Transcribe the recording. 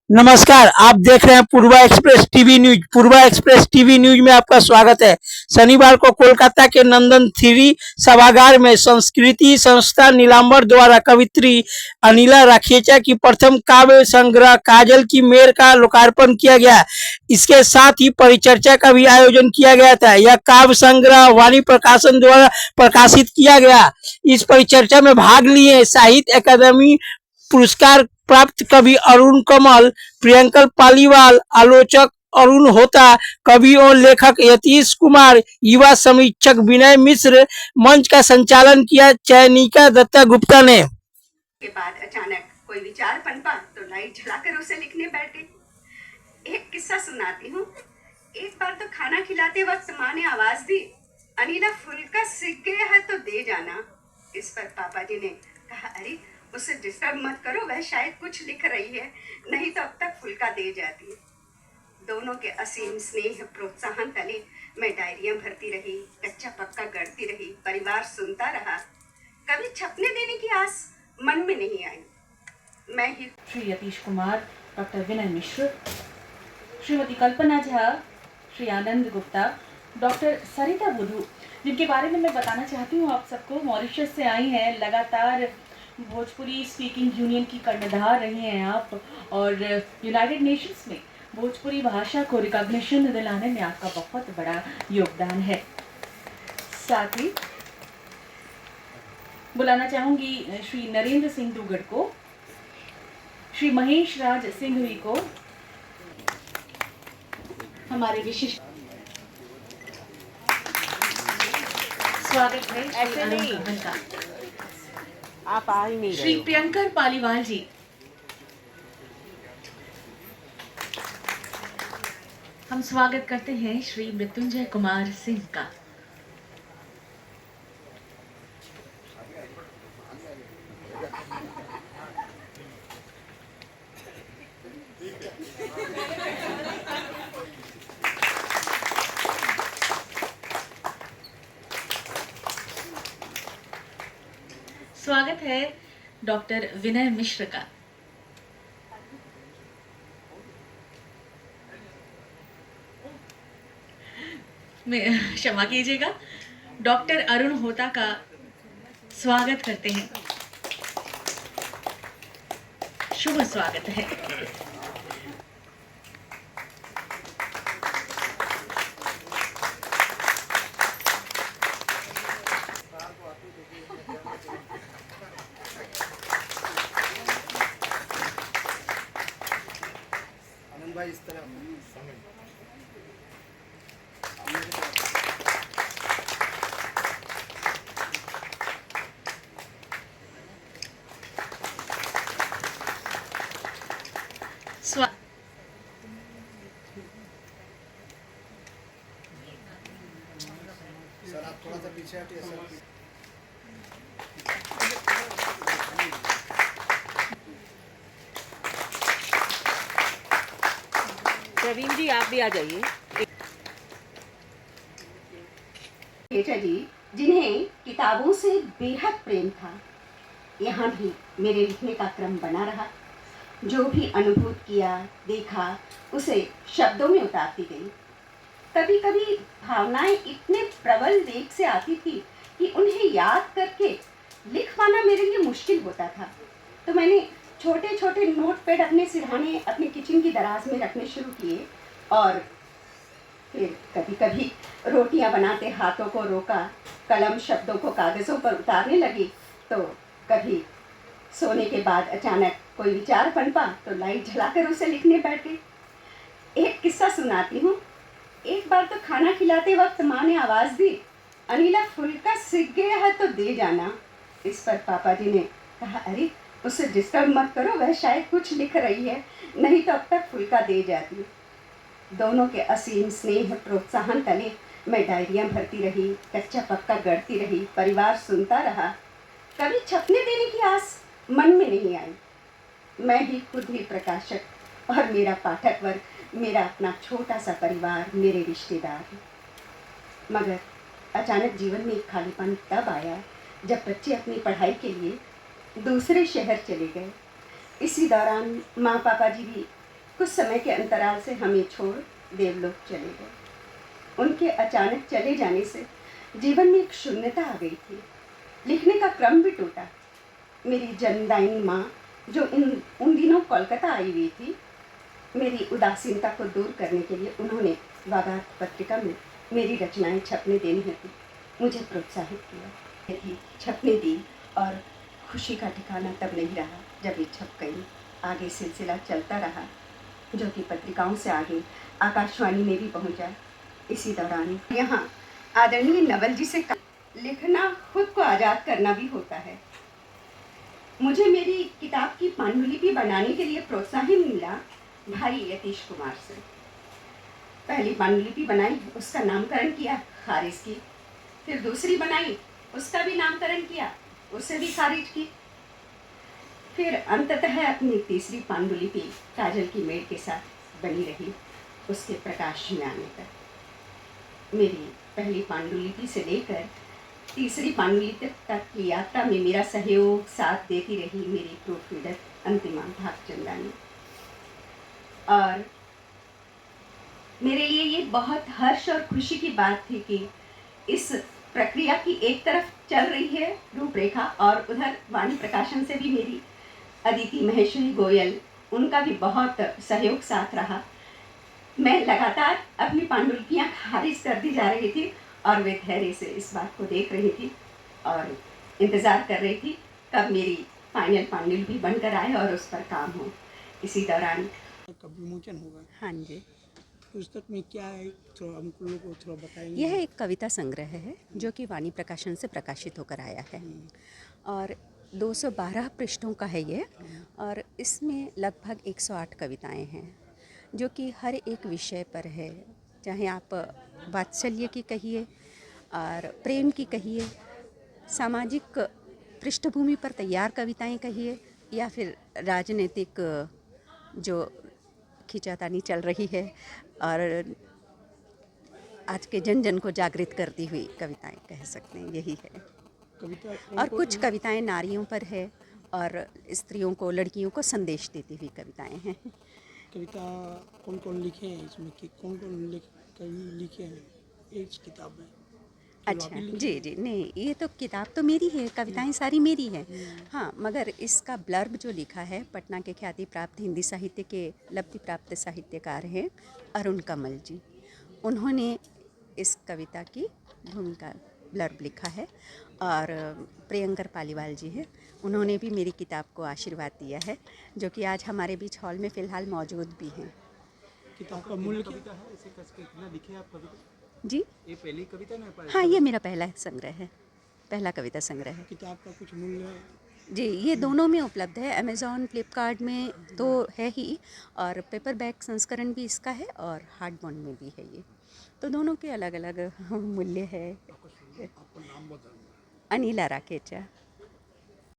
नमस्कार, आप देख रहे हैं पूर्वा एक्सप्रेस टीवी न्यूज। पूर्वा एक्सप्रेस टीवी न्यूज में आपका स्वागत है। शनिवार को कोलकाता के नंदन थ्री सभागार में संस्कृति संस्था नीलांबर द्वारा कवित्री अनिला राखेचा की प्रथम काव्य संग्रह काजल की मेर का लोकार्पण किया गया। इसके साथ ही परिचर्चा का भी आयोजन किया गया था। यह काव्य संग्रह वाणी प्रकाशन द्वारा प्रकाशित किया गया। इस परिचर्चा में भाग लिए साहित्य अकादमी पुरस्कार प्राप्त कवि अरुण कमल, प्रियंकर पालीवाल, आलोचक अरुण होता, कवि और लेखक यतीश कुमार, युवा समीक्षक विनय मिश्र, मंच का संचालन किया चयनिका दत्ता गुप्ता ने। के बाद अचानक कोई विचार पनपा तो लाइट जलाकर उसे लिखने बैठ गई। एक किस्सा सुनाती हूँ। एक बार तो खाना खिलाते वक्त माँ ने आवाज दी, अनिला फुल्का सीख गया है तो दे जाना। इस पर पापा जी ने कहा, अरे उसे डिस्टर्ब मत करो, वह शायद कुछ लिख रही है, नहीं तो अब तक फुल्का दे जाती। दोनों के असीम स्नेह प्रोत्साहन तले मैं डायरियां भरती रही, कच्चा पक्का गढ़ती रही, परिवार सुनता रहा। कभी छपने देने की आस मन में नहीं आई। मैं ही श्री यतीश कुमार, डॉक्टर विनय मिश्र, श्रीमती कल्पना झा, श्री आनंद गुप्ता, डॉक्टर सरिता बुधू, जिनके बारे में मैं बताना चाहती हूँ आप सबको। मॉरिशस से आई हैं, लगातार भोजपुरी स्पीकिंग यूनियन की कर्णधार रही हैं आप, और यूनाइटेड नेशंस में भोजपुरी भाषा को रिकॉग्निशन दिलाने में आपका बहुत बड़ा योगदान है। साथ ही बुलाना चाहूंगी श्री नरेंद्र सिंह दुगड़ को, श्री महेश राज सिंघवी को, हमारे विशिष्ट स्वागत है ऐसे नहीं का। आप आ ही नहीं रहे श्री हो। प्रियंकर पालीवाल जी, हम स्वागत करते हैं श्री मृत्युंजय कुमार सिंह का। स्वागत है डॉक्टर विनय मिश्र का। क्षमा कीजिएगा, डॉक्टर अरुण होता का स्वागत करते हैं। शुभ स्वागत है। भाई इस तरह सर आप थोड़ा सा पीछे हटिए सर। प्रवीण जी आप भी आ जाइए। बेटा जी, जिन्हें किताबों से बेहद प्रेम था, यहाँ भी मेरे लिखने का क्रम बना रहा। जो भी अनुभूत किया, देखा, उसे शब्दों में उतारती गई। कभी कभी भावनाएं इतने प्रबल वेग से आती थी कि उन्हें याद करके लिख पाना मेरे लिए मुश्किल होता था। तो मैंने छोटे छोटे नोटपैड अपने सिरहाने, अपने किचन की दराज में रखने शुरू किए, और फिर कभी कभी रोटियां बनाते हाथों को रोका, कलम शब्दों को कागज़ों पर उतारने लगी। तो कभी सोने के बाद अचानक कोई विचार पनपा तो लाइट जलाकर उसे लिखने बैठ गई। एक किस्सा सुनाती हूँ। एक बार तो खाना खिलाते वक्त माँ ने आवाज़ दी, अनिला फुल्का सीख गया है तो दे जाना। इस पर पापा जी ने कहा, अरे उसे डिस्टर्ब मत करो, वह शायद कुछ लिख रही है, नहीं तो अब तक फुल्का दे जाती। दोनों के असीम स्नेह प्रोत्साहन तले मैं डायरियां भरती रही, कच्चा पक्का गढ़ती रही, परिवार सुनता रहा। कभी छपने देने की आस मन में नहीं आई। मैं भी खुद ही प्रकाशक और मेरा पाठक वर्ग, मेरा अपना छोटा सा परिवार, मेरे रिश्तेदार हैं। मगर अचानक जीवन में एक खालीपन तब आया जब बच्चे अपनी पढ़ाई के लिए दूसरे शहर चले गए। इसी दौरान माँ पापा जी भी कुछ समय के अंतराल से हमें छोड़ देवलोक चले गए। उनके अचानक चले जाने से जीवन में एक शून्यता आ गई थी। लिखने का क्रम भी टूटा। मेरी जन्मदायिनी माँ जो उन दिनों कोलकाता आई हुई थी, मेरी उदासीनता को दूर करने के लिए उन्होंने वागार्थ पत्रिका में मेरी रचनाएं छपने देनी हेतु मुझे प्रोत्साहित किया। यदि छपने दी और खुशी का ठिकाना तब नहीं रहा जब ये छप गई। आगे सिलसिला चलता रहा, जो कि पत्रिकाओं से आगे आकाशवाणी में भी पहुंचा। इसी दौरान यहाँ आदरणीय नवल जी से लिखना खुद को आज़ाद करना भी होता है। मुझे मेरी किताब की पांडुलिपि बनाने के लिए प्रोत्साहन मिला भाई यतीश कुमार से। पहली पांडुलिपि बनाई, उसका नामकरण किया, खारिज की। फिर दूसरी बनाई, उसका भी नामकरण किया, उसे भी खारिज की। फिर अंततः अपनी तीसरी पांडुलिपि काजल की मेड़ के साथ बनी रही, उसके प्रकाश में आने तक। मेरी पहली पांडुलिपि से लेकर तीसरी पांडुलिपि तक की यात्रा में मेरा सहयोग साथ देती रही मेरी प्रूफ रीडर अंतिमा भागचंदानी। और मेरे लिए ये बहुत हर्ष और खुशी की बात थी कि इस प्रक्रिया की एक तरफ चल रही है रूपरेखा, और उधर वाणी प्रकाशन से भी मेरी अदिति महेश्वरी गोयल, उनका भी बहुत सहयोग साथ रहा। मैं लगातार अपनी पांडुलिपियाँ खारिज कर दी जा रही थी और वे धैर्य से इस बात को देख रही थी और इंतज़ार कर रही थी कब मेरी फाइनल पांडुलिपि बनकर आए और उस पर काम हो। इसी दौरान कब विमोचन होगा? हाँ जी, पुस्तक में क्या है, थोड़ा हम लोगों को थोड़ा बताएंगे? यह एक कविता संग्रह है जो कि वाणी प्रकाशन से प्रकाशित होकर आया है और 212 पृष्ठों का है ये। और इसमें लगभग 108 कविताएं हैं जो कि हर एक विषय पर है, चाहे आप वात्सल्य की कहिए और प्रेम की कहिए, सामाजिक पृष्ठभूमि पर तैयार कविताएं कहिए, या फिर राजनीतिक जो खींचातानी चल रही है और आज के जन जन को जागृत करती हुई कविताएं कह सकते हैं, यही है। कविता और कुछ कविताएं नारियों पर है और स्त्रियों को, लड़कियों को संदेश देती हुई कविताएं हैं। कविता कौन कौन लिखे हैं इसमें, कि कौन कौन कवि लिखे हैं इस किताब में? अच्छा, जी जी, नहीं, ये तो किताब तो मेरी है, कविताएं सारी मेरी हैं। हाँ, मगर इसका ब्लर्ब जो लिखा है पटना के ख्याति प्राप्त हिंदी साहित्य के लब्धि प्राप्त साहित्यकार हैं अरुण कमल जी। उन्होंने इस कविता की भूमिका ब्लर्ब लिखा है। और प्रियंकर पालीवाल जी हैं, उन्होंने भी मेरी किताब को आशीर्वाद दिया है, जो कि आज हमारे बीच हॉल में फ़िलहाल मौजूद भी हैं। किताब का मूल्य कविता है, इसे कैसे कितना लिखे आप कविता? जी ये पहली कविता ना? हाँ, ये मेरा पहला संग्रह है, पहला कविता संग्रह है। किताब का कुछ मूल्य है? जी, ये दोनों में उपलब्ध है, अमेज़ॉन, फ्लिपकार्ट में तो है ही, और पेपरबैक संस्करण भी इसका है और हार्ड बाउंड में भी है ये, तो दोनों के अलग अलग मूल्य है। आपका नाम बताइए। अनिला राकेचा।